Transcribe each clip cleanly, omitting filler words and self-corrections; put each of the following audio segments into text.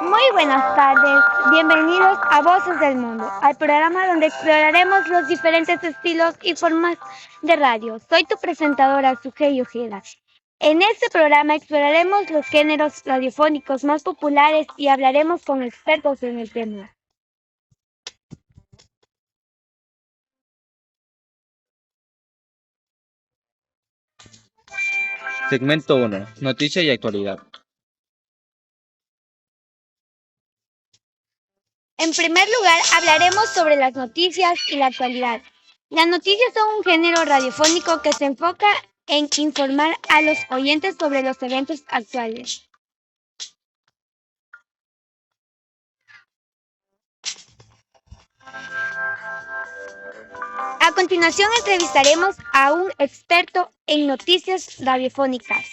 Muy buenas tardes, bienvenidos a Voces del Mundo, al programa donde exploraremos los diferentes estilos y formas de radio. Soy tu presentadora, Sugey Ojeda. En este programa exploraremos los géneros radiofónicos más populares y hablaremos con expertos en el tema. Segmento 1. Noticia y actualidad. En primer lugar, hablaremos sobre las noticias y la actualidad. Las noticias son un género radiofónico que se enfoca en informar a los oyentes sobre los eventos actuales. A continuación entrevistaremos a un experto en noticias radiofónicas.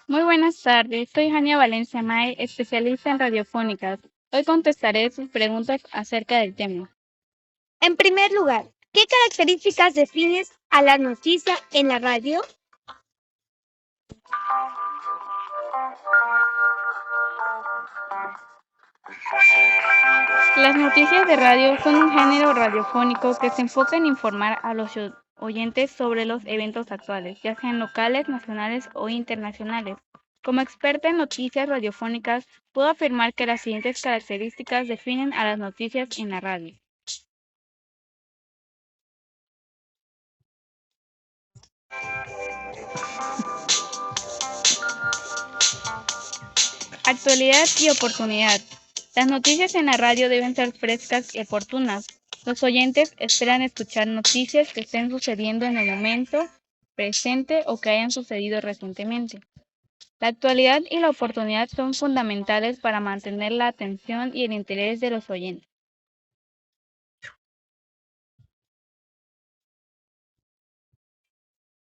Muy buenas tardes, soy Jania Valencia Mae, especialista en radiofónicas. Hoy contestaré sus preguntas acerca del tema. En primer lugar, ¿qué características defines a la noticia en la radio? Las noticias de radio son un género radiofónico que se enfoca en informar a los oyentes sobre los eventos actuales, ya sean locales, nacionales o internacionales. Como experta en noticias radiofónicas, puedo afirmar que las siguientes características definen a las noticias en la radio. Actualidad y oportunidad. Las noticias en la radio deben ser frescas y oportunas. Los oyentes esperan escuchar noticias que estén sucediendo en el momento presente o que hayan sucedido recientemente. La actualidad y la oportunidad son fundamentales para mantener la atención y el interés de los oyentes.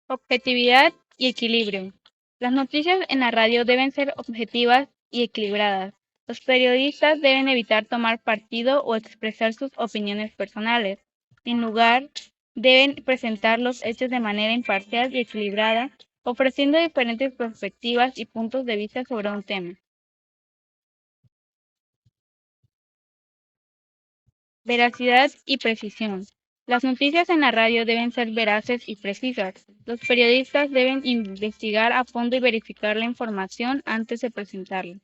Objetividad y equilibrio. Las noticias en la radio deben ser objetivas y equilibradas. Los periodistas deben evitar tomar partido o expresar sus opiniones personales. En lugar, deben presentar los hechos de manera imparcial y equilibrada, ofreciendo diferentes perspectivas y puntos de vista sobre un tema. Veracidad y precisión. Las noticias en la radio deben ser veraces y precisas. Los periodistas deben investigar a fondo y verificar la información antes de presentarla.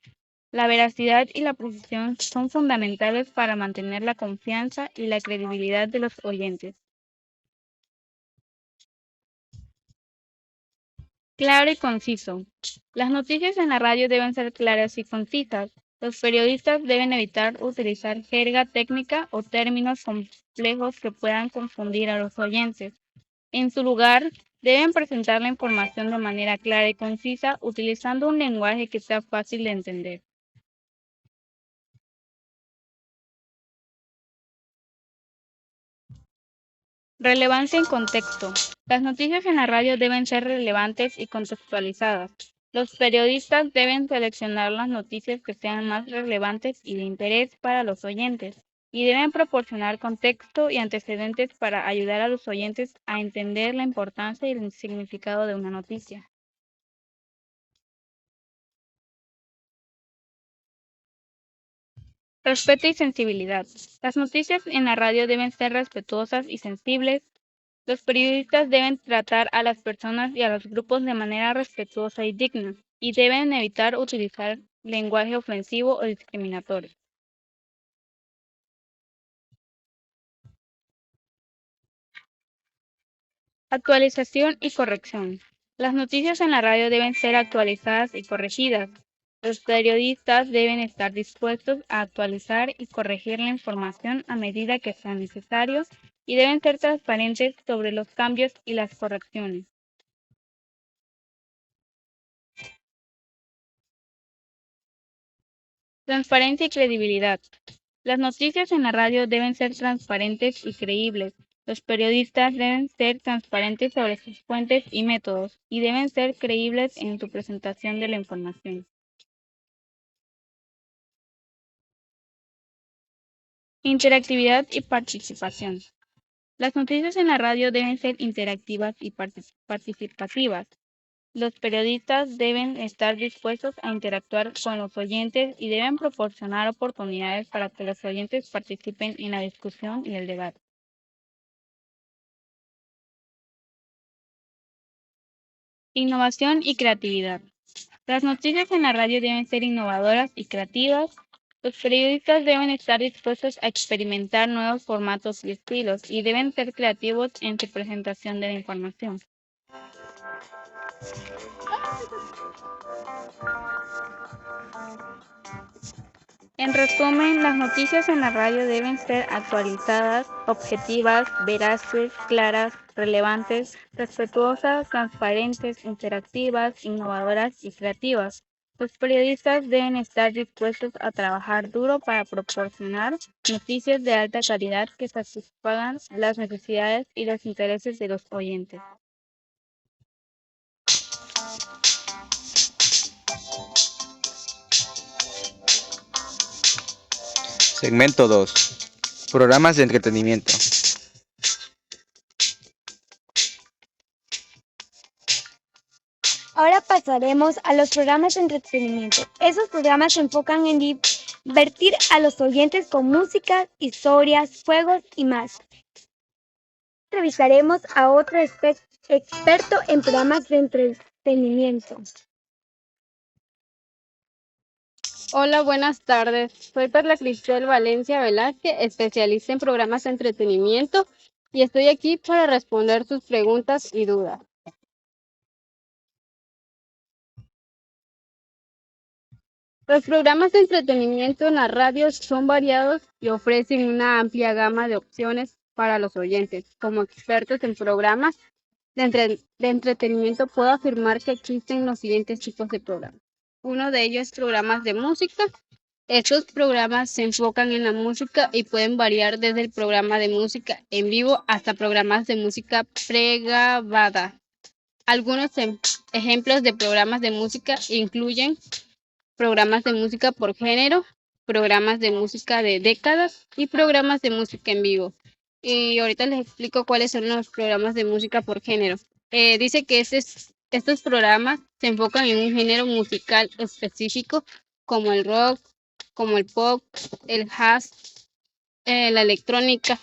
La veracidad y la precisión son fundamentales para mantener la confianza y la credibilidad de los oyentes. Claro y conciso. Las noticias en la radio deben ser claras y concisas. Los periodistas deben evitar utilizar jerga técnica o términos complejos que puedan confundir a los oyentes. En su lugar, deben presentar la información de manera clara y concisa, utilizando un lenguaje que sea fácil de entender. Relevancia en contexto. Las noticias en la radio deben ser relevantes y contextualizadas. Los periodistas deben seleccionar las noticias que sean más relevantes y de interés para los oyentes, y deben proporcionar contexto y antecedentes para ayudar a los oyentes a entender la importancia y el significado de una noticia. Respeto y sensibilidad. Las noticias en la radio deben ser respetuosas y sensibles. Los periodistas deben tratar a las personas y a los grupos de manera respetuosa y digna, y deben evitar utilizar lenguaje ofensivo o discriminatorio. Actualización y corrección. Las noticias en la radio deben ser actualizadas y corregidas. Los periodistas deben estar dispuestos a actualizar y corregir la información a medida que sea necesario y deben ser transparentes sobre los cambios y las correcciones. Transparencia y credibilidad. Las noticias en la radio deben ser transparentes y creíbles. Los periodistas deben ser transparentes sobre sus fuentes y métodos y deben ser creíbles en su presentación de la información. Interactividad y participación. Las noticias en la radio deben ser interactivas y participativas. Los periodistas deben estar dispuestos a interactuar con los oyentes y deben proporcionar oportunidades para que los oyentes participen en la discusión y el debate. Innovación y creatividad. Las noticias en la radio deben ser innovadoras y creativas. Los periodistas deben estar dispuestos a experimentar nuevos formatos y estilos y deben ser creativos en su presentación de la información. En resumen, las noticias en la radio deben ser actualizadas, objetivas, veraces, claras, relevantes, respetuosas, transparentes, interactivas, innovadoras y creativas. Los periodistas deben estar dispuestos a trabajar duro para proporcionar noticias de alta calidad que satisfagan las necesidades y los intereses de los oyentes. Segmento 2. Programas de entretenimiento. Ahora pasaremos a los programas de entretenimiento. Esos programas se enfocan en divertir a los oyentes con música, historias, juegos y más. Entrevistaremos a otro experto en programas de entretenimiento. Hola, buenas tardes. Soy Perla Cristel Valencia Velázquez, especialista en programas de entretenimiento, y estoy aquí para responder sus preguntas y dudas. Los programas de entretenimiento en la radio son variados y ofrecen una amplia gama de opciones para los oyentes. Como expertos en programas de entretenimiento, puedo afirmar que existen los siguientes tipos de programas. Uno de ellos es programas de música. Estos programas se enfocan en la música y pueden variar desde el programa de música en vivo hasta programas de música pregrabada. Algunos ejemplos de programas de música incluyen programas de música por género, programas de música de décadas y programas de música en vivo. Y ahorita les explico cuáles son los programas de música por género. Dice que estos programas se enfocan en un género musical específico, como el rock, como el pop, el jazz, la electrónica.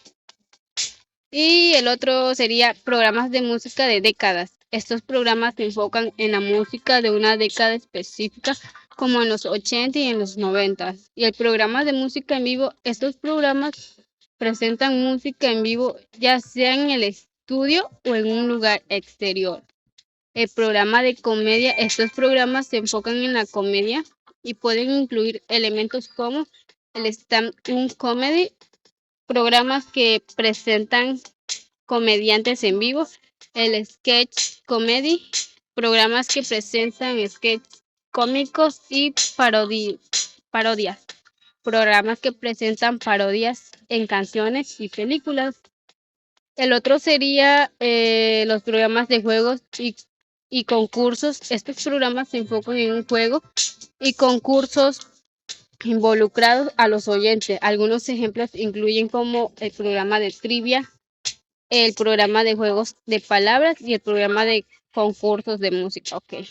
Y el otro sería programas de música de décadas. Estos programas se enfocan en la música de una década específica, como en los 80 y en los 90. Y el programa de música en vivo, estos programas presentan música en vivo, ya sea en el estudio o en un lugar exterior. El programa de comedia, estos programas se enfocan en la comedia y pueden incluir elementos como el stand-up comedy, programas que presentan comediantes en vivo, el sketch comedy, programas que presentan sketches cómicos y parodias, programas que presentan parodias en canciones y películas. El otro sería los programas de juegos y concursos. Estos programas se enfocan en un juego y concursos involucrados a los oyentes. Algunos ejemplos incluyen como el programa de trivia, el programa de juegos de palabras y el programa de concursos de música. Okay.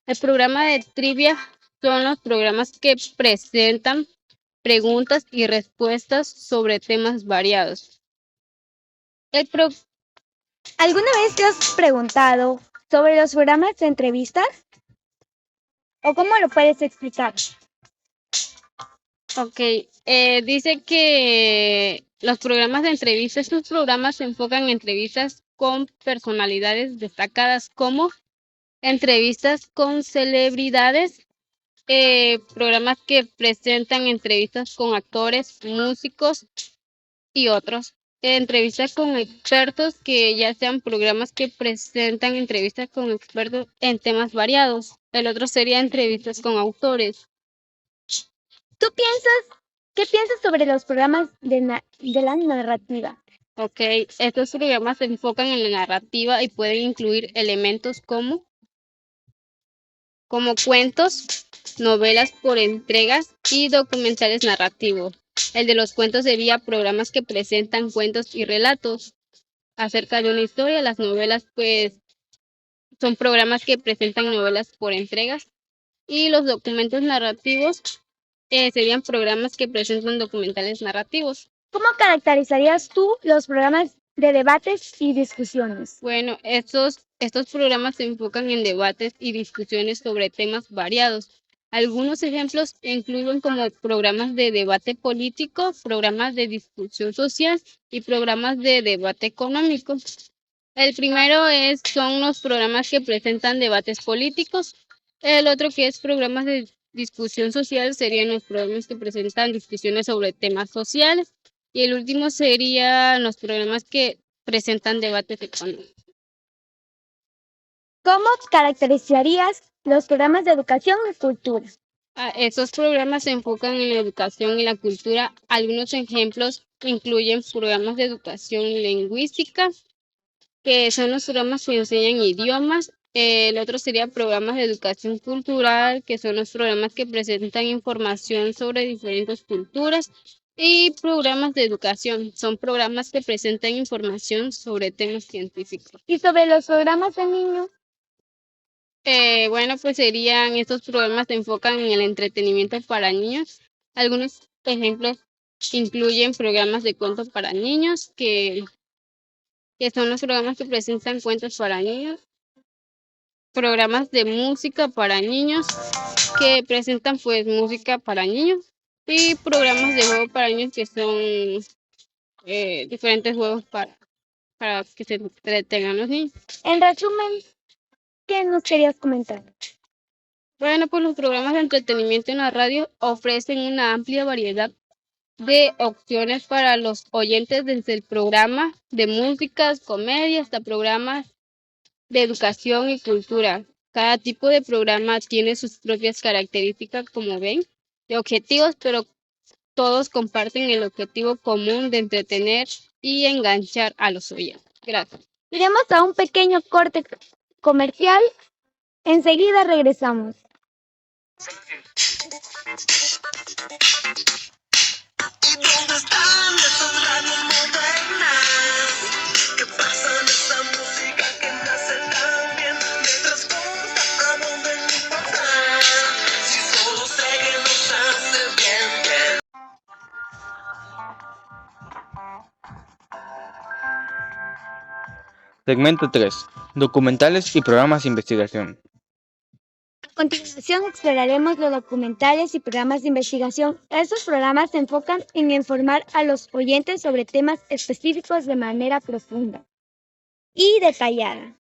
El programa de trivia son los programas que presentan preguntas y respuestas sobre temas variados. ¿Alguna vez te has preguntado sobre los programas de entrevistas? ¿O cómo lo puedes explicar? Ok, dice que los programas de entrevistas, estos programas se enfocan en entrevistas con personalidades destacadas, como entrevistas con celebridades, programas que presentan entrevistas con actores, músicos y otros. Entrevistas con expertos, que ya sean programas que presentan entrevistas con expertos en temas variados. El otro sería entrevistas con autores. ¿Qué piensas sobre los programas de la narrativa? Ok, estos programas se enfocan en la narrativa y pueden incluir elementos como cuentos, novelas por entregas y documentales narrativos. El de los cuentos sería programas que presentan cuentos y relatos acerca de una historia. Las novelas, pues, son programas que presentan novelas por entregas. Y los documentos narrativos serían programas que presentan documentales narrativos. ¿Cómo caracterizarías tú los programas de debates y discusiones? Bueno, estos programas se enfocan en debates y discusiones sobre temas variados. Algunos ejemplos incluyen como programas de debate político, programas de discusión social y programas de debate económico. El primero son los programas que presentan debates políticos. El otro, que es programas de discusión social, serían los programas que presentan discusiones sobre temas sociales. Y el último serían los programas que presentan debates económicos. ¿Cómo caracterizarías los programas de educación y cultura? Esos programas se enfocan en la educación y la cultura. Algunos ejemplos incluyen programas de educación lingüística, que son los programas que enseñan idiomas. El otro sería programas de educación cultural, que son los programas que presentan información sobre diferentes culturas. Y programas de educación, son programas que presentan información sobre temas científicos. ¿Y sobre los programas de niños? Bueno, pues estos programas se enfocan en el entretenimiento para niños. Algunos ejemplos incluyen programas de cuentos para niños, que son los programas que presentan cuentos para niños, programas de música para niños, que presentan pues música para niños, y programas de juego para niños, que son diferentes juegos para que se entretengan los niños. En resumen, ¿qué nos querías comentar? Bueno, pues los programas de entretenimiento en la radio ofrecen una amplia variedad de opciones para los oyentes, desde el programa de músicas, comedia, hasta programas de educación y cultura. Cada tipo de programa tiene sus propias características, como ven, de objetivos, pero todos comparten el objetivo común de entretener y enganchar a los oyentes. Gracias. Iremos a un pequeño corte comercial. Enseguida regresamos. ¿Dónde están esas radios modernas que pasan esa música que nace tan bien? Me transporta a donde no importa, si solo sé que nos hace bien. Segmento 3. Documentales y programas de investigación. A continuación exploraremos los documentales y programas de investigación. Estos programas se enfocan en informar a los oyentes sobre temas específicos de manera profunda y detallada.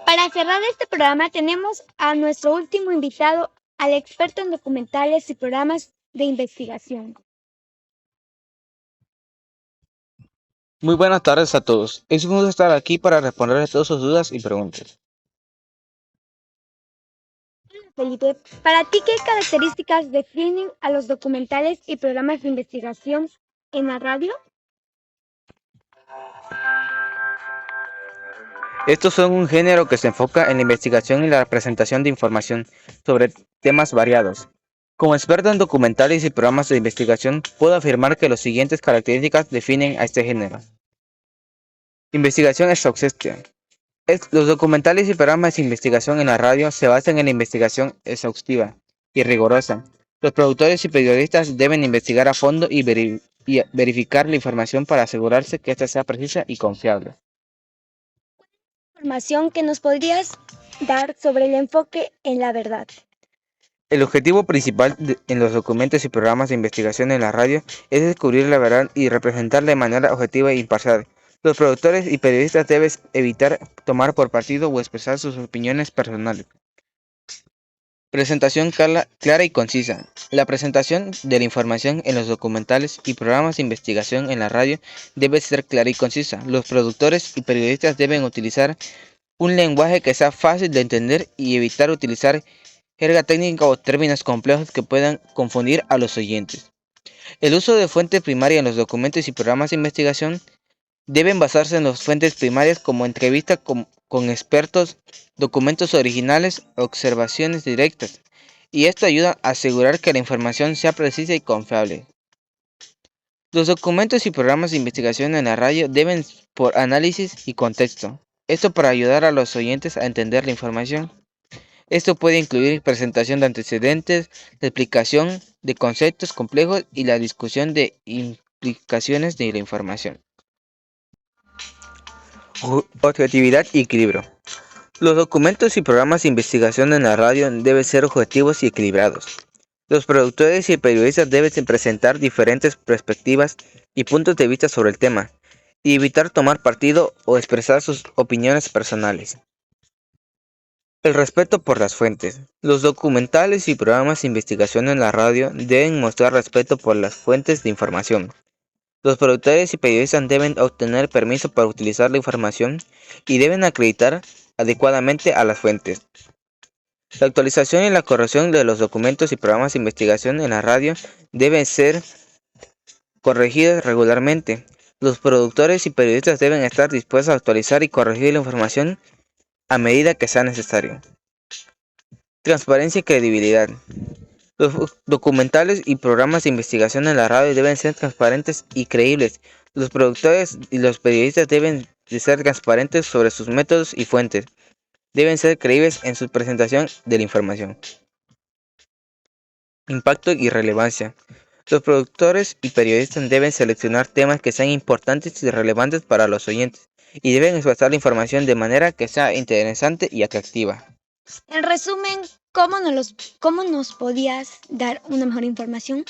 Para cerrar este programa tenemos a nuestro último invitado, al experto en documentales y programas de investigación. Muy buenas tardes a todos. Es un gusto estar aquí para responder a todas sus dudas y preguntas. Felipe, para ti, ¿qué características definen a los documentales y programas de investigación en la radio? Estos son un género que se enfoca en la investigación y la presentación de información sobre temas variados. Como experto en documentales y programas de investigación, puedo afirmar que las siguientes características definen a este género. Investigación exhaustiva. Los documentales y programas de investigación en la radio se basan en la investigación exhaustiva y rigurosa. Los productores y periodistas deben investigar a fondo y verificar la información para asegurarse que ésta sea precisa y confiable. Información que nos podrías dar sobre el enfoque en la verdad. El objetivo principal en los documentos y programas de investigación en la radio es descubrir la verdad y representarla de manera objetiva e imparcial. Los productores y periodistas deben evitar tomar por partido o expresar sus opiniones personales. Presentación clara y concisa. La presentación de la información en los documentales y programas de investigación en la radio debe ser clara y concisa. Los productores y periodistas deben utilizar un lenguaje que sea fácil de entender y evitar utilizar jerga técnica o términos complejos que puedan confundir a los oyentes. El uso de fuente primaria en los documentos y programas de investigación deben basarse en las fuentes primarias como entrevistas con expertos, documentos originales, observaciones directas. y esto ayuda a asegurar que la información sea precisa y confiable. Los documentos y programas de investigación en la radio deben por análisis y contexto. Esto para ayudar a los oyentes a entender la información. Esto puede incluir presentación de antecedentes, la explicación de conceptos complejos y la discusión de implicaciones de la información. Objetividad y equilibrio. Los documentos y programas de investigación en la radio deben ser objetivos y equilibrados. Los productores y periodistas deben presentar diferentes perspectivas y puntos de vista sobre el tema, y evitar tomar partido o expresar sus opiniones personales. El respeto por las fuentes. Los documentales y programas de investigación en la radio deben mostrar respeto por las fuentes de información. Los productores y periodistas deben obtener permiso para utilizar la información y deben acreditar adecuadamente a las fuentes. La actualización y la corrección de los documentos y programas de investigación en la radio deben ser corregidas regularmente. Los productores y periodistas deben estar dispuestos a actualizar y corregir la información a medida que sea necesario. Transparencia y credibilidad. Los documentales y programas de investigación en la radio deben ser transparentes y creíbles. Los productores y los periodistas deben de ser transparentes sobre sus métodos y fuentes. Deben ser creíbles en su presentación de la información. Impacto y relevancia. Los productores y periodistas deben seleccionar temas que sean importantes y relevantes para los oyentes, y deben expresar la información de manera que sea interesante y atractiva. En resumen, ¿cómo nos podías dar una mejor información?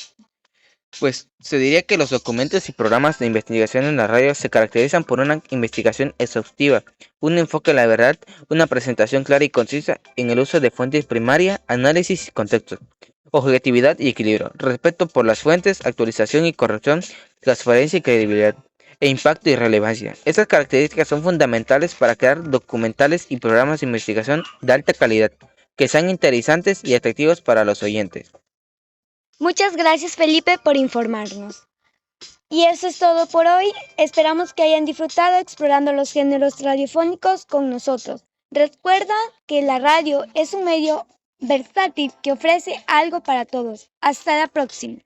Pues se diría que los documentos y programas de investigación en la radio se caracterizan por una investigación exhaustiva, un enfoque a la verdad, una presentación clara y concisa en el uso de fuentes primarias, análisis y contextos, objetividad y equilibrio, respeto por las fuentes, actualización y corrección, transparencia y credibilidad, e impacto y relevancia. Estas características son fundamentales para crear documentales y programas de investigación de alta calidad, que sean interesantes y atractivos para los oyentes. Muchas gracias, Felipe, por informarnos. Y eso es todo por hoy. Esperamos que hayan disfrutado explorando los géneros radiofónicos con nosotros. Recuerda que la radio es un medio versátil que ofrece algo para todos. Hasta la próxima.